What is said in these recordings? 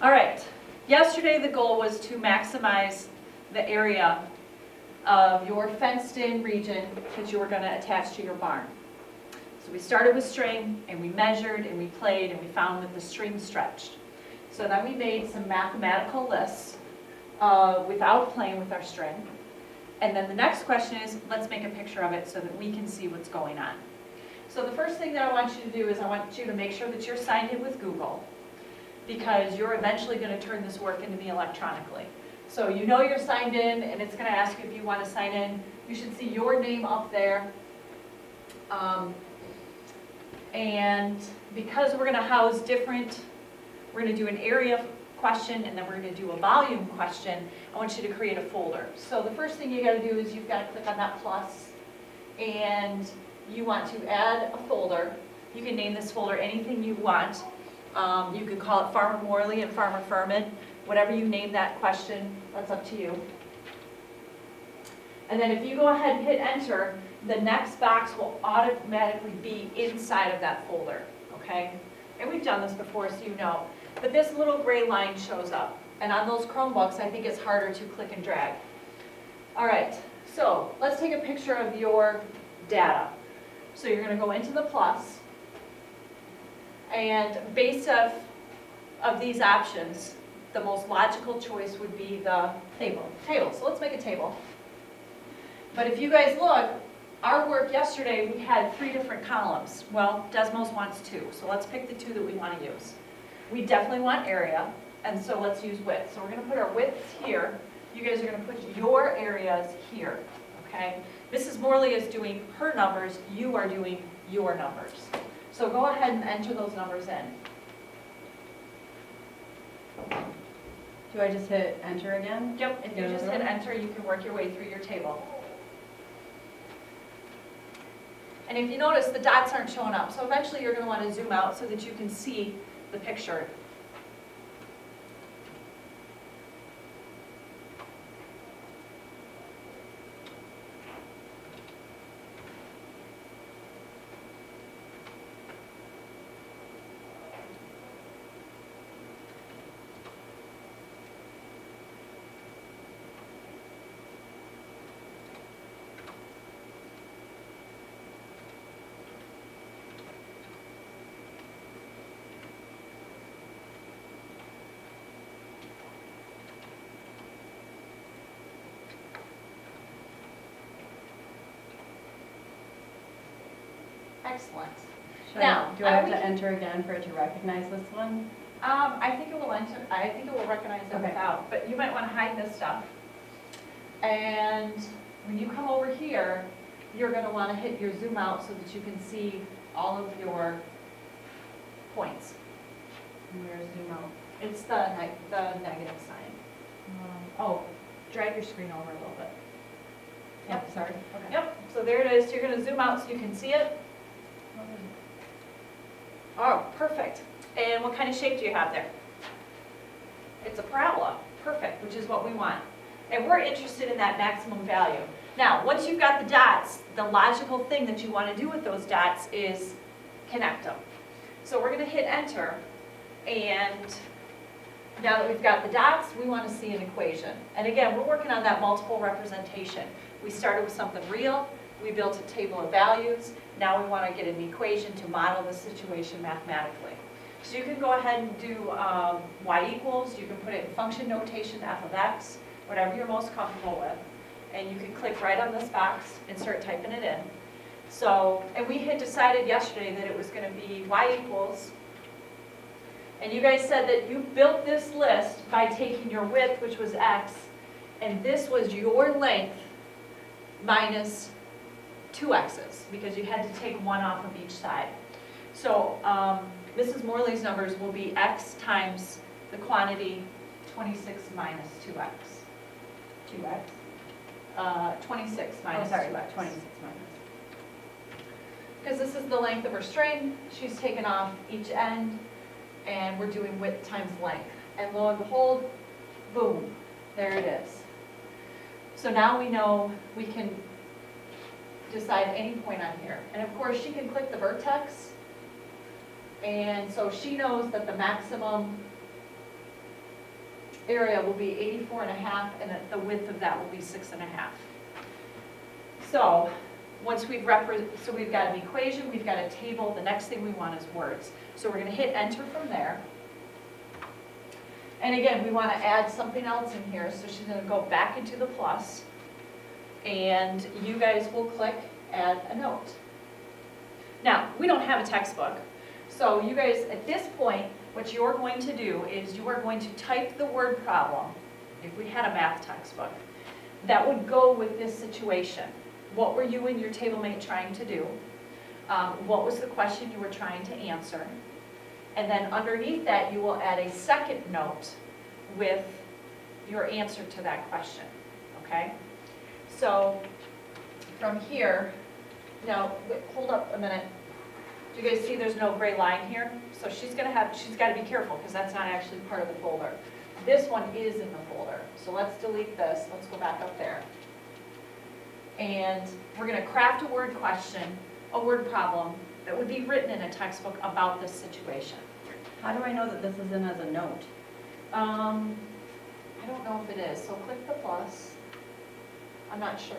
All right, yesterday the goal was to maximize the area of your fenced-in region that you were going to attach to your barn. So we started with string, and we measured, and we played, and we found that the string stretched. So then we made some mathematical lists without playing with our string. And then the next question is, let's make a picture of it so that we can see what's going on. So the first thing that I want you to do is I want you to make sure that you're signed in with Google, because you're eventually going to turn this work into me electronically. So you know you're signed in, and it's going to ask you if you want to sign in. You should see your name up there. And because we're going to house different, we're going to do an area question, and then we're going to do a volume question, I want you to create a folder. So the first thing you got to do is you've got to click on that plus, and you want to add a folder. You can name this folder anything you want. You can call it Farmer Morley and Farmer Furman. Whatever you name that question, that's up to you. And then if you go ahead and hit enter, the next box will automatically be inside of that folder, okay? And we've done this before, so you know. But this little gray line shows up. And on those Chromebooks, I think it's harder to click and drag. All right, so let's take a picture of your data. So you're going to go into the plus, and based off of these options, the most logical choice would be the table. So let's make a table. But if you guys look, our work yesterday, we had 3 different columns. Well, Desmos wants 2, so let's pick the 2 that we want to use. We definitely want area, and so let's use width. So we're going to put our widths here. You guys are going to put your areas here, okay? Mrs. Morley is doing her numbers. You are doing your numbers. So go ahead and enter those numbers in. Do I just hit enter again? Yep, if you just hit enter, you can work your way through your table. And if you notice, the dots aren't showing up. So eventually you're going to want to zoom out so that you can see the picture. Excellent. Now, do I have to enter again for it to recognize this one? I think it will enter. I think it will recognize it without. But you might want to hide this stuff. And when you come over here, you're going to want to hit your zoom out so that you can see all of your points. Where's zoom out? It's the negative sign. Drag your screen over a little bit. Yep, sorry. Okay. Yep. So there it is. You're going to zoom out so you can see it. Oh, perfect. And what kind of shape do you have there? It's a parabola. Perfect, which is what we want. And we're interested in that maximum value. Now, once you've got the dots, the logical thing that you want to do with those dots is connect them. So we're going to hit enter, and now that we've got the dots, we want to see an equation. And again, we're working on that multiple representation. We started with something real, we built a table of values, now we want to get an equation to model the situation mathematically. So you can go ahead and do y equals, you can put it in function notation, f of x, whatever you're most comfortable with. And you can click right on this box and start typing it in. So, and we had decided yesterday that it was going to be y equals, and you guys said that you built this list by taking your width, which was x, and this was your length minus 2 x's, because you had to take 1 off of each side. So Mrs. Morley's numbers will be x times the quantity 26 minus 2x. 2x? 26 minus 2x. 26 minus. Because this is the length of her string, she's taken off each end, and we're doing width times length. And lo and behold, boom, there it is. So now we know we can decide any point on here. And of course, she can click the vertex, and so she knows that the maximum area will be 84 and a half, and the width of that will be 6 and a half. So, once we've so we've got an equation, we've got a table, the next thing we want is words. So we're gonna hit enter from there. And again, we wanna add something else in here, so she's gonna go back into the plus, and you guys will click add a note. Now, we don't have a textbook, so you guys, at this point, what you're going to do is you are going to type the word problem, if we had a math textbook, that would go with this situation. What were you and your table mate trying to do? What was the question you were trying to answer? And then underneath that, you will add a second note with your answer to that question, okay? So from here, now, wait, hold up a minute. Do you guys see there's no gray line here? So she's got to be careful because that's not actually part of the folder. This one is in the folder. So let's delete this. Let's go back up there. And we're going to craft a word question, a word problem that would be written in a textbook about this situation. How do I know that this is in as a note? I don't know if it is. So click the plus. I'm not sure.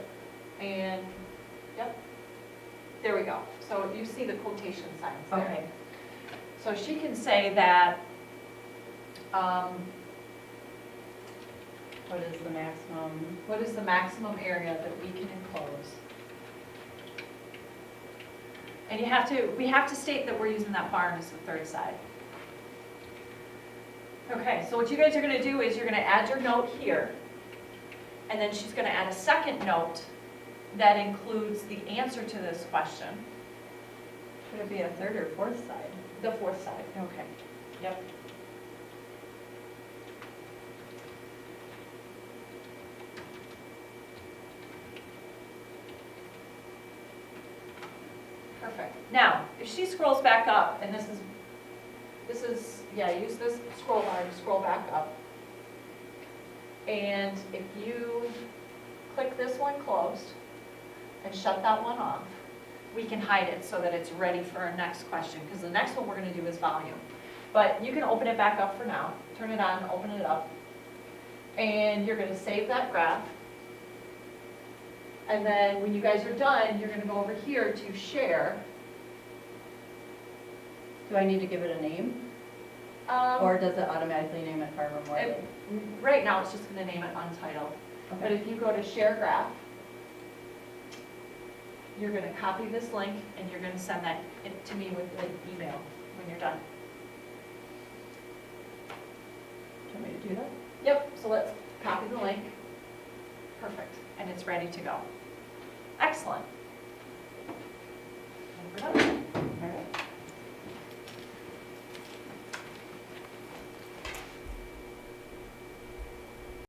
And, yep. There we go. So you see the quotation signs there. Okay. So she can say that, What is the maximum? what is the maximum area that we can enclose? And we have to state that we're using that barn as the third side. Okay, so what you guys are going to do is you're going to add your note here, and then she's going to add a second note that includes the answer to this question. Could it be a third or fourth side? The fourth side. Okay. Yep. Perfect. Now, if she scrolls back up, and this is, yeah, use this scroll bar to scroll back up. And if you click this one closed and shut that one off, we can hide it so that it's ready for our next question, because the next one we're going to do is volume. But you can open it back up for now. Turn it on, open it up. And you're going to save that graph. And then when you guys are done, you're going to go over here to share. Do I need to give it a name? Or does it automatically name it Farmer Morley? Right now, it's just going to name it untitled. But Okay. if you go to share graph, you're going to copy this link and you're going to send that to me with the email when you're done. Do you want me to do that? Yep, so let's copy the link. Perfect, and it's ready to go. Excellent.